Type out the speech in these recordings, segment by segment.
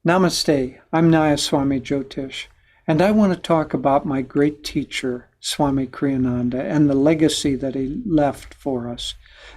Namaste, I'm Nayaswami Jyotish, and I want to talk about my great teacher, Swami Kriyananda, and the legacy that he left for us.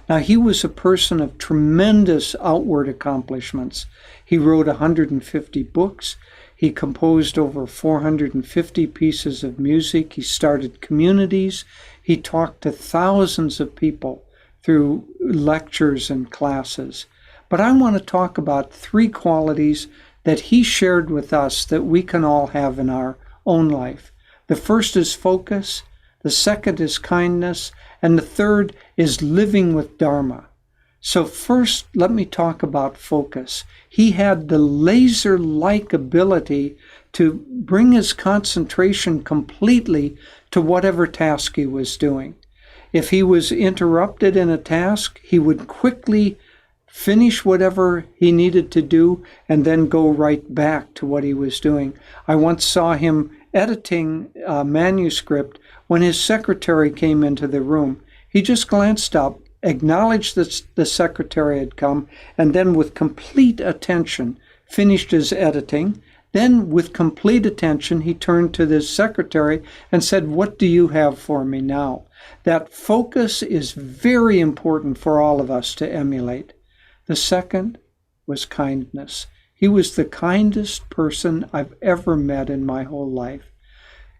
Now, he was a person of tremendous outward accomplishments. He wrote 150 books. He composed over 450 pieces of music. He started communities. He talked to thousands of people through lectures and classes. But I want to talk about three qualities that he shared with us that we can all have in our own life. The first is focus, the second is kindness, and the third is living with Dharma. So first, let me talk about focus. He had the laser-like ability to bring his concentration completely to whatever task he was doing. If he was interrupted in a task, he would quickly finish whatever he needed to do and then go right back to what he was doing. I once saw him editing a manuscript when his secretary came into the room. He just glanced up, acknowledged that the secretary had come, and then with complete attention finished his editing. Then with complete attention, he turned to the secretary and said, "What do you have for me now?" That focus is very important for all of us to emulate. The second was kindness. He was the kindest person I've ever met in my whole life.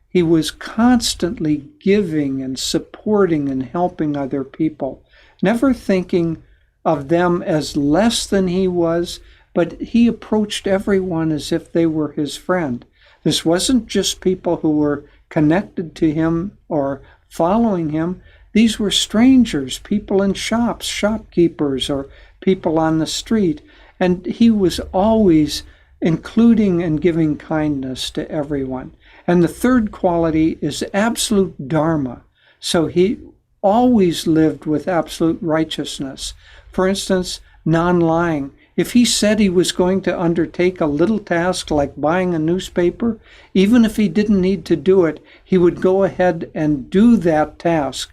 He was constantly giving and supporting and helping other people, never thinking of them as less than he was, but he approached everyone as if they were his friend. This wasn't just people who were connected to him or following him. These were strangers, people in shops, shopkeepers, or people on the street. And he was always including and giving kindness to everyone. And the third quality is absolute Dharma. So he always lived with absolute righteousness. For instance, non-lying. If he said he was going to undertake a little task like buying a newspaper, even if he didn't need to do it, he would go ahead and do that task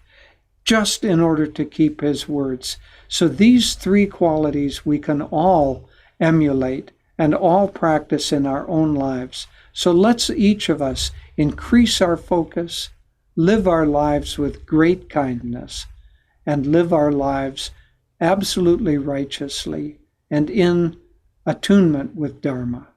just in order to keep his words. So these three qualities we can all emulate and all practice in our own lives. So let's each of us increase our focus, live our lives with great kindness, and live our lives absolutely righteously and in attunement with Dharma.